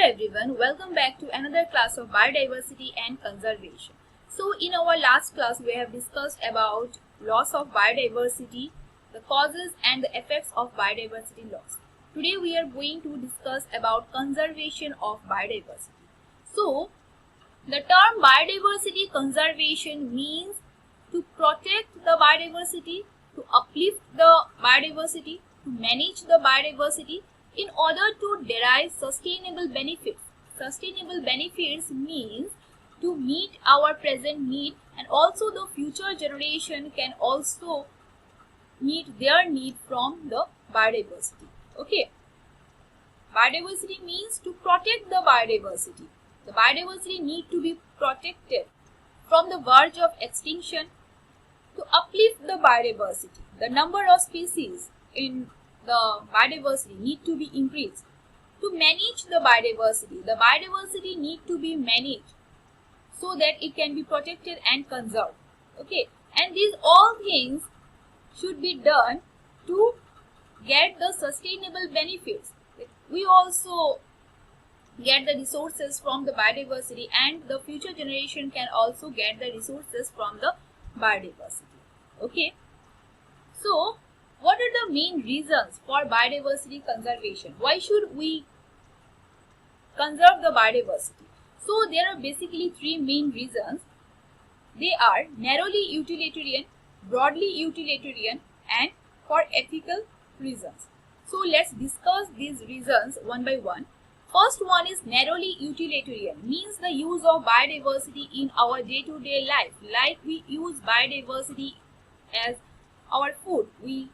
everyone, welcome back to another class of biodiversity and conservation. So in our last class we have discussed about loss of biodiversity, the causes and the effects of biodiversity loss. Today we are going to discuss about conservation of biodiversity. So the term biodiversity conservation means to protect the biodiversity, to uplift the biodiversity, to manage the biodiversity in order to derive sustainable benefits. Sustainable benefits means to meet our present need, and also the future generation can also meet their need from the biodiversity. Okay. Biodiversity means to protect the biodiversity. The biodiversity need to be protected from the verge of extinction, to uplift the biodiversity. The number of species in the biodiversity need to be increased. To manage the biodiversity need to be managed so that it can be protected and conserved. Okay, and these all things should be done to get the sustainable benefits. We also get the resources from the biodiversity, and the future generation can also get the resources from the biodiversity. Okay, so what are the main reasons for biodiversity conservation? Why should we conserve the biodiversity? So there are basically three main reasons. They are narrowly utilitarian, broadly utilitarian, and for ethical reasons. So let's discuss these reasons one by one. First one is narrowly utilitarian, means the use of biodiversity in our day-to-day life. Like we use biodiversity as our food. We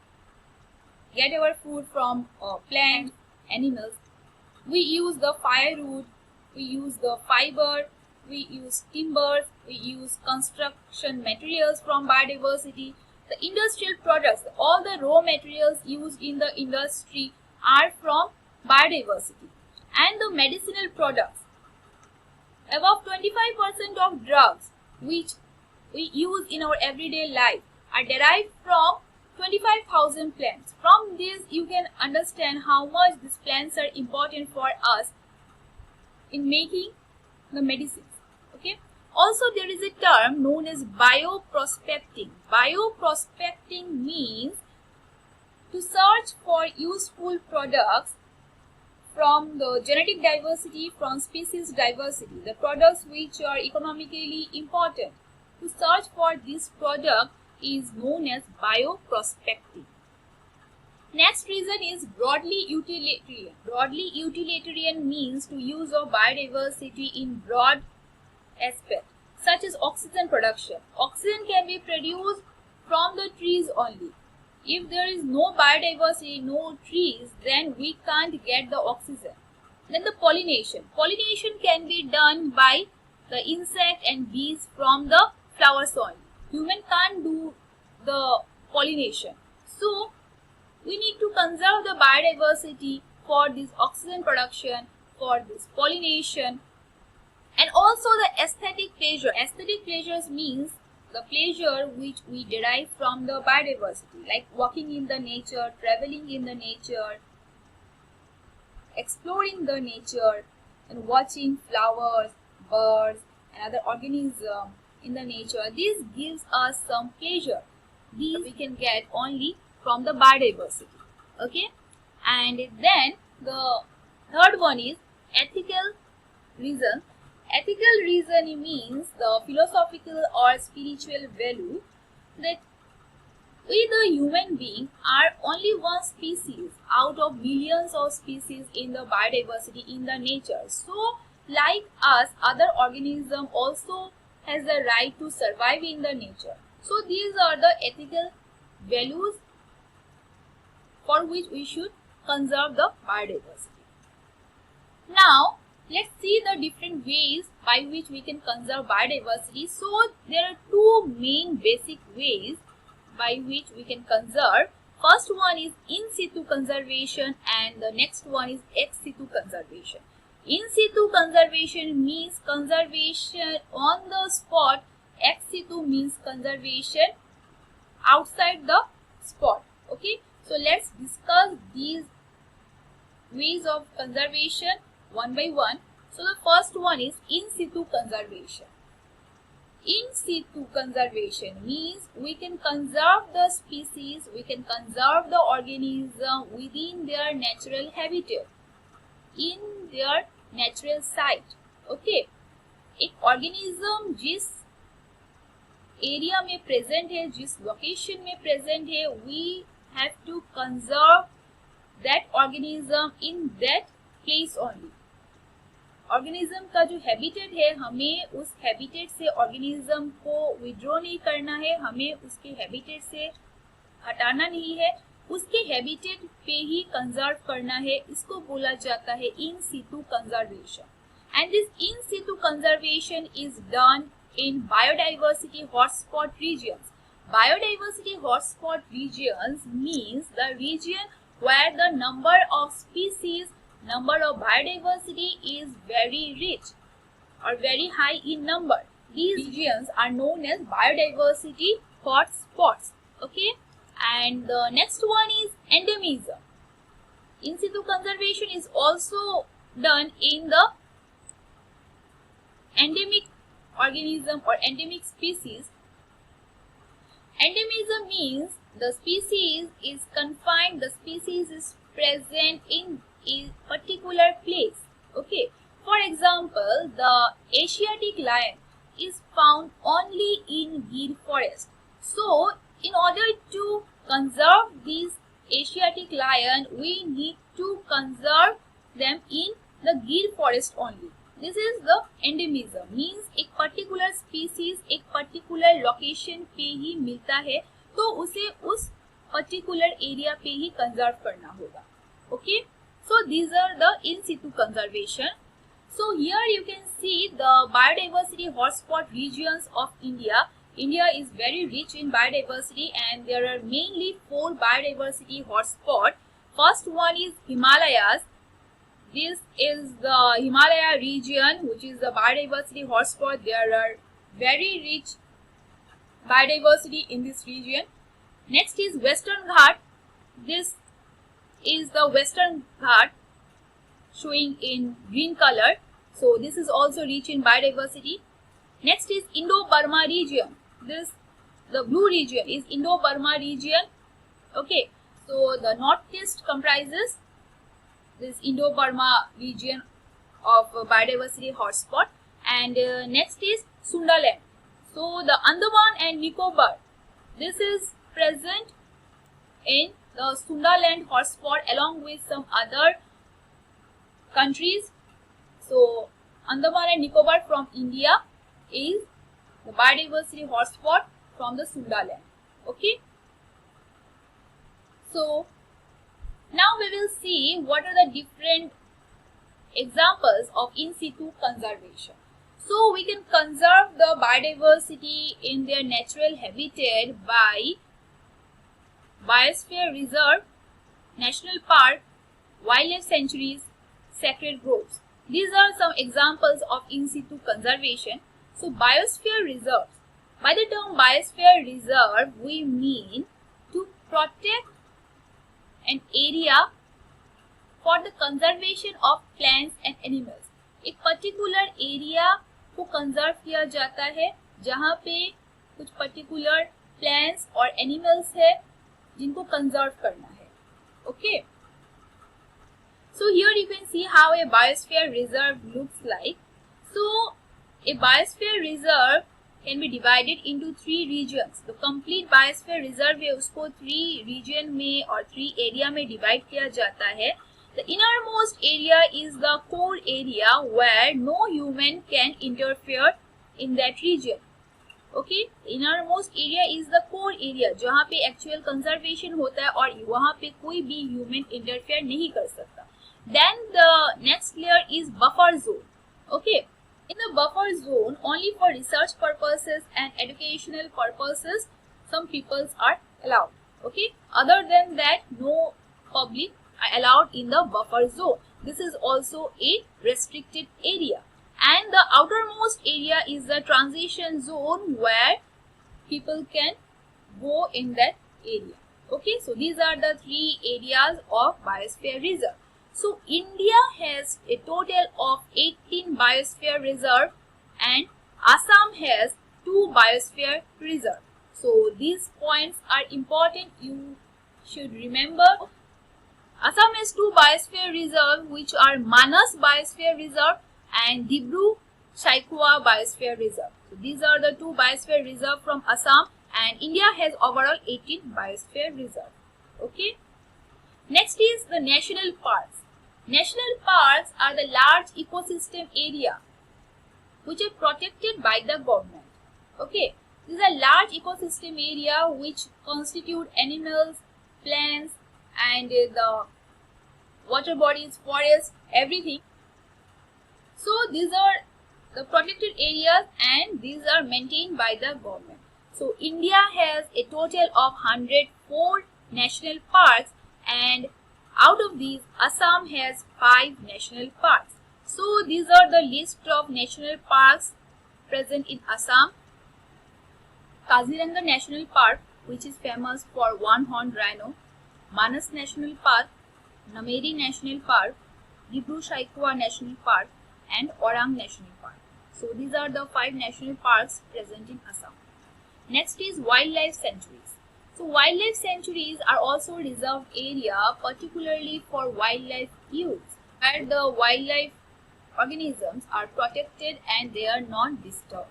get our food from plants, animals. We use the firewood, we use the fiber, we use timbers, we use construction materials from biodiversity. The industrial products, all the raw materials used in the industry are from biodiversity. And the medicinal products, above 25% of drugs which we use in our everyday life are derived from 25,000 plants. From this you can understand how much these plants are important for us in making the medicines. Okay. Also there is a term known as bioprospecting. Bioprospecting means to search for useful products from the genetic diversity, from species diversity, the products which are economically important. To search for this product is known as bioprospecting. Next reason is broadly utilitarian. Broadly utilitarian means to use of biodiversity in broad aspect, such as oxygen production. Oxygen can be produced from the trees only. If there is no biodiversity, no trees, then we can't get the oxygen. Then the pollination. Pollination can be done by the insect and bees from the flowers only. Human can't do the pollination. So we need to conserve the biodiversity for this oxygen production, for this pollination, and also the aesthetic pleasure. Aesthetic pleasures means the pleasure which we derive from the biodiversity, like walking in the nature, traveling in the nature, exploring the nature, and watching flowers, birds, and other organisms in the nature. This gives us some pleasure. These we can get only from the biodiversity. Okay, and then the third one is ethical reason. Ethical reason means the philosophical or spiritual value that we the human being are only one species out of millions of species in the biodiversity in the nature. So like us, other organism also has the right to survive in the nature. So these are the ethical values for which we should conserve the biodiversity. Now let's see the different ways by which we can conserve biodiversity. So there are two main basic ways by which we can conserve. First one is in situ conservation, and the next one is ex situ conservation. In situ conservation means conservation on the spot. Ex situ means conservation outside the spot. Okay, so let's discuss these ways of conservation one by one. So the first one is in situ conservation. In situ conservation means we can conserve the species, we can conserve the organism within their natural habitat, in their natural site. Okay, एक organism जिस area में present है, जिस location में present है, we have to conserve that organism in that place only. Organism का जो habitat है, हमें उस हैबिटेट से ऑर्गेनिज्म को विड्रॉ नहीं करना है, हमें उसके हैबिटेट से हटाना नहीं है, उसके हैबिटेट पे ही कंजर्व करना है. इसको बोला जाता है in situ conservation. And this in situ conservation is done in biodiversity hotspot regions. Biodiversity hotspot regions means the region where the number of species, number of biodiversity is very rich or very high in number. These regions are known as biodiversity hotspots. Okay, and the next one is endemism. In situ conservation is also done in the endemic organism or endemic species. Endemism means the species is confined, the species is present in a particular place. Okay, for example, the Asiatic lion is found only in Gir forest. So in order to conserve these Asiatic lion, we need to conserve them in the Gir forest only. This is the endemism, means एक particular species एक particular location पे ही मिलता है, तो उसे उस particular area पे ही conserve करना होगा. Okay, so these are the in situ conservation. So here you can see the biodiversity hotspot regions of India. India is very rich in biodiversity and there are mainly 4 biodiversity hotspots. First one is Himalayas. This is the Himalaya region, which is the biodiversity hotspot. There are very rich biodiversity in this region. Next is Western Ghat. This is the Western Ghat showing in green color. So this is also rich in biodiversity. Next is Indo-Burma region. The blue region is Indo-Burma region. Okay, so the northeast comprises this Indo-Burma region of biodiversity hotspot. And next is Sundaland. So the Andaman and Nicobar, this is present in the Sundaland hotspot along with some other countries. So Andaman and Nicobar from India is the biodiversity hotspot from the Sundaland. Okay, so now we will see what are the different examples of in situ conservation. So we can conserve the biodiversity in their natural habitat by biosphere reserve, national park, wildlife sanctuaries, sacred groves. These are some examples of in situ conservation. So biosphere reserves. By the term biosphere reserve, we mean to protect an area for the conservation of plants and animals. एक particular area को conserve किया जाता है जहाँ पे कुछ particular plants और animals है जिनको conserve करना है. Okay. So here you can see how a biosphere reserve looks like. So a biosphere reserve can be divided into 3 regions. The complete biosphere reserve है उसको 3 region में और 3 area में divide किया जाता है. The innermost area is the core area where no human can interfere in that region. Okay, the innermost area is the core area जहाँ पे actual conservation होता है और वहाँ पे कोई भी human interfere नहीं कर सकता. Then the next layer is buffer zone. Okay. In the buffer zone, only for research purposes and educational purposes, some peoples are allowed. Okay. Other than that, no public are allowed in the buffer zone. This is also a restricted area. And the outermost area is the transition zone where people can go in that area. Okay. So these are the 3 areas of biosphere reserve. So India has a total of 18 biosphere reserve and Assam has 2 biosphere reserve. So these points are important, you should remember. Assam has 2 biosphere reserve which are Manas Biosphere Reserve and Dibru Saikhowa Biosphere Reserve. So these are the 2 biosphere reserve from Assam, and India has overall 18 biosphere reserve. Okay. Next is the national parks. National parks are the large ecosystem area which are protected by the government. Okay. These are large ecosystem area which constitute animals, plants, and the water bodies, forests, everything. So these are the protected areas and these are maintained by the government. So India has a total of 104 national parks, and out of these Assam has 5 national parks. So these are the list of national parks present in Assam. Kaziranga National Park, which is famous for one-horned rhino, Manas National Park, Nameri National Park, Dibru Saikhowa National Park, and Orang National Park. So these are the 5 national parks present in Assam. Next is wildlife sanctuaries. So wildlife sanctuaries are also reserved area particularly for wildlife use, where the wildlife organisms are protected and they are not disturbed.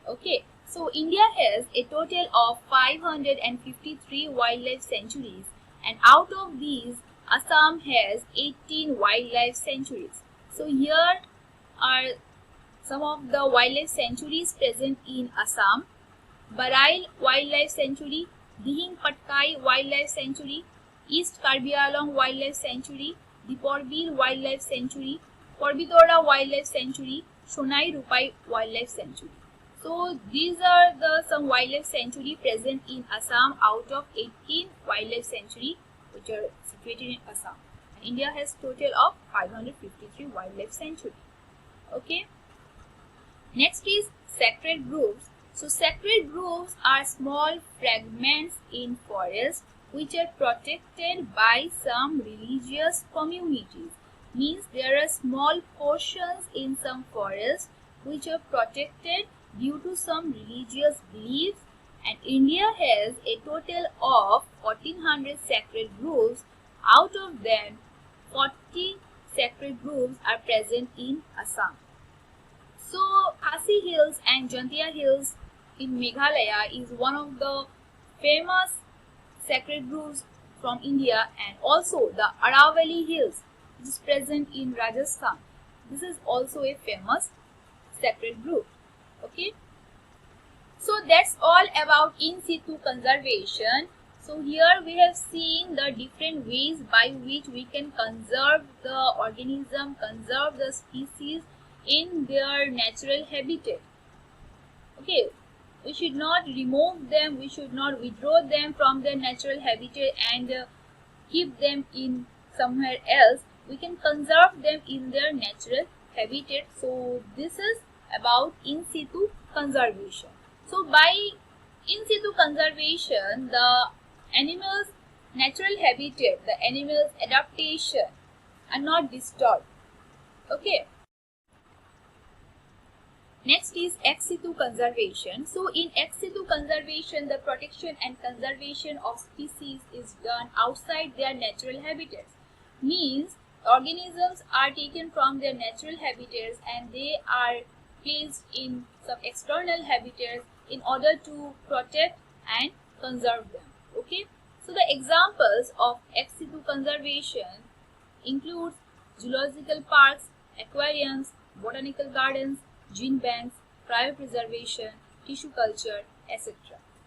Okay, so India has a total of 553 wildlife sanctuaries, and out of these Assam has 18 wildlife sanctuaries. So here are some of the wildlife sanctuaries present in Assam. Barail Wildlife Sanctuary, Dihing Patkai Wildlife Sanctuary, East Karbi Anglong Wildlife Sanctuary, Diporbil Wildlife Sanctuary, Korbidora Wildlife Sanctuary, Sonai Rupai Wildlife Sanctuary. So these are the some wildlife sanctuary present in Assam out of 18 wildlife sanctuary which are situated in Assam. And India has total of 553 wildlife sanctuary. Okay. Next is sacred groves. So sacred groves are small fragments in forest which are protected by some religious communities. Means there are small portions in some forests which are protected due to some religious beliefs, and India has a total of 1400 sacred groves. Out of them 40 sacred groves are present in Assam. So Khasi Hills and Jantia Hills in Meghalaya is one of the famous sacred groves from India, and also the Aravalli Hills which is present in Rajasthan. This is also a famous sacred grove. Okay. So that's all about in situ conservation. So here we have seen the different ways by which we can conserve the organism, conserve the species in their natural habitat. Okay, we should not remove them, we should not withdraw them from their natural habitat and keep them in somewhere else. We can conserve them in their natural habitat. So this is about in situ conservation. So by in situ conservation, the animals' natural habitat, the animals' adaptation are not disturbed. Okay. Next is ex situ conservation. So in ex situ conservation, the protection and conservation of species is done outside their natural habitats. Means organisms are taken from their natural habitats and they are placed in some external habitats in order to protect and conserve them. Okay. So the examples of ex situ conservation include zoological parks, aquariums, botanical gardens, gene banks, cryopreservation, tissue culture, etc.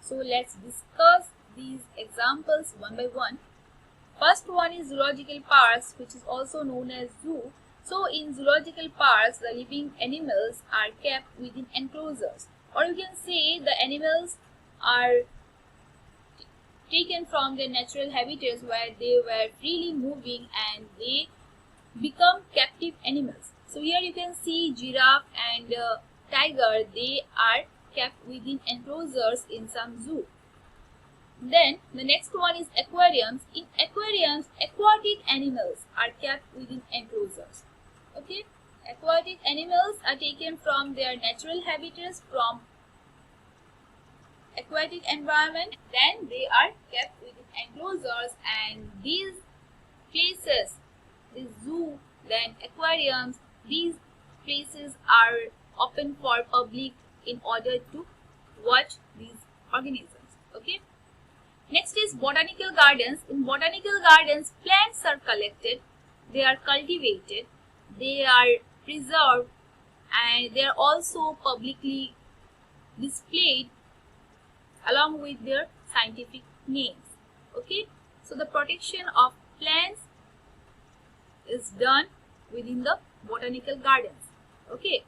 So let's discuss these examples one by one. First one is zoological parks, which is also known as zoo. So in zoological parks, the living animals are kept within enclosures, or you can say the animals are taken from their natural habitats where they were freely moving and they become captive animals. So here you can see giraffe and tiger, they are kept within enclosures in some zoo. Then the next one is aquariums. In aquariums, aquatic animals are kept within enclosures. Okay, aquatic animals are taken from their natural habitats, from aquatic environment, then they are kept within enclosures, and these places, the zoo, then aquariums, these places are open for public in order to watch these organisms. Okay, next is botanical gardens. In botanical gardens, plants are collected, they are cultivated, they are preserved, and they are also publicly displayed along with their scientific names. Okay, so the protection of plants is done within the botanical gardens. Okay,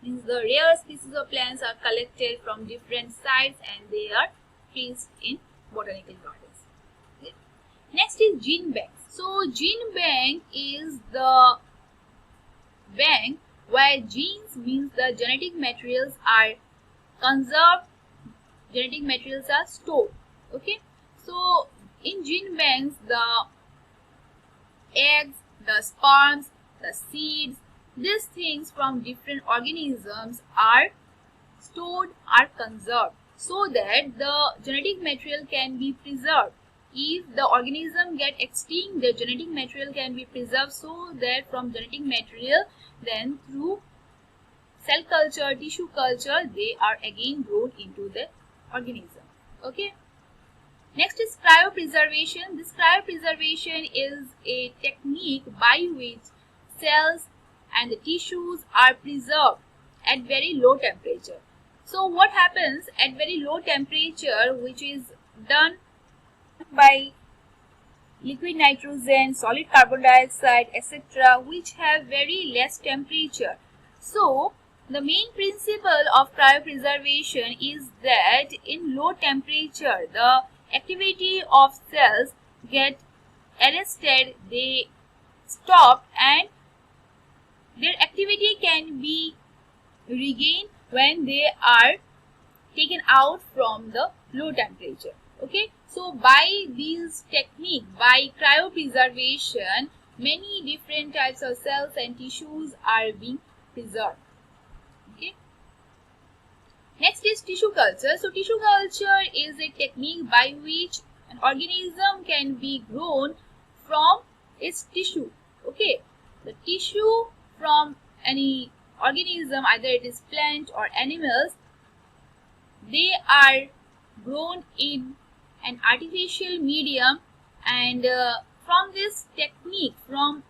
means the rare species of plants are collected from different sites and they are placed in botanical gardens. Okay. Next is gene banks. So gene bank is the bank where genes, means the genetic materials, are conserved, genetic materials are stored. Okay, so in gene banks, the eggs, the sperms, the seeds, these things from different organisms are stored, are conserved, so that the genetic material can be preserved. If the organism get extinct, the genetic material can be preserved, so that from genetic material, then through cell culture, tissue culture, they are again grown into the organism. Okay. Next is cryopreservation. This cryopreservation is a technique by which cells and the tissues are preserved at very low temperature. So what happens at very low temperature, which is done by liquid nitrogen, solid carbon dioxide, etc., which have very less temperature. So the main principle of cryopreservation is that in low temperature, the activity of cells get arrested, they stop, and their activity can be regained when they are taken out from the low temperature. Okay, so by this technique, by cryopreservation, many different types of cells and tissues are being preserved. Okay. Next is tissue culture. So tissue culture is a technique by which an organism can be grown from its tissue. Okay, the tissue from any organism, either it is plant or animals, they are grown in an artificial medium, and from this technique, from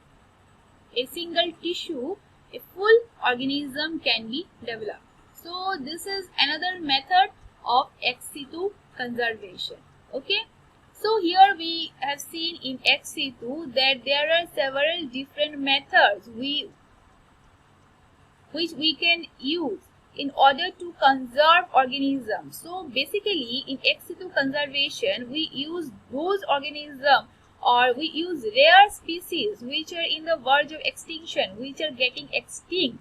a single tissue, a full organism can be developed. So this is another method of ex situ conservation. Okay, so here we have seen in ex situ that there are several different methods which we can use in order to conserve organisms. So basically in ex situ conservation, we use those organisms, or we use rare species which are in the verge of extinction, which are getting extinct.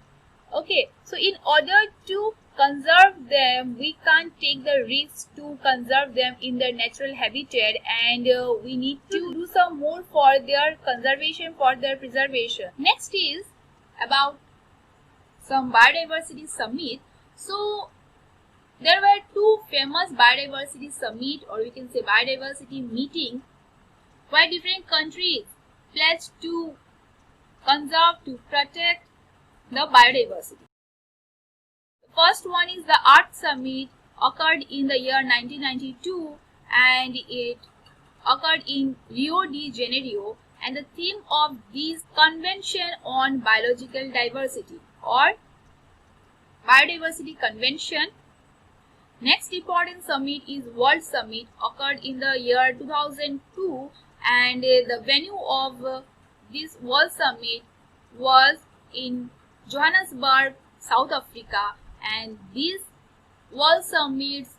Okay, so in order to conserve them, we can't take the risk to conserve them in their natural habitat, and we need to do some more for their conservation, for their preservation. Next is about some biodiversity summit. So there were two famous biodiversity summit, or we can say biodiversity meeting, where different countries pledged to conserve, to protect the biodiversity. The first one is the Earth Summit, occurred in the year 1992, and it occurred in Rio de Janeiro, and the theme of this Convention on Biological Diversity, or Biodiversity Convention. Next important summit is World Summit, occurred in the year 2002, and the venue of this World Summit was in Johannesburg, South Africa, and this World Summit's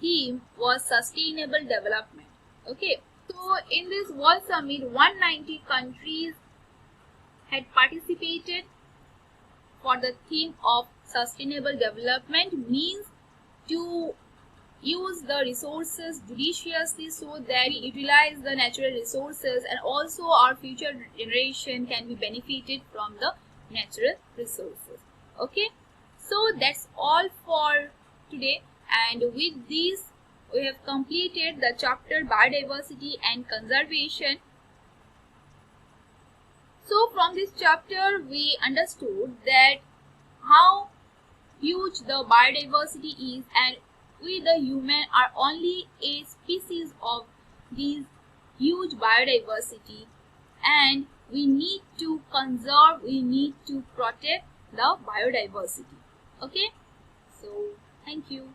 theme was sustainable development. Okay, so in this World Summit, 190 countries had participated for the theme of sustainable development, means to use the resources judiciously so that we utilize the natural resources, and also our future generation can be benefited from the natural resources. Okay, so that's all for today, and with this we have completed the chapter biodiversity and conservation. So from this chapter we understood that how huge the biodiversity is, and we the human are only a species of these huge biodiversity, and we need to conserve, we need to protect the biodiversity. Okay, so thank you.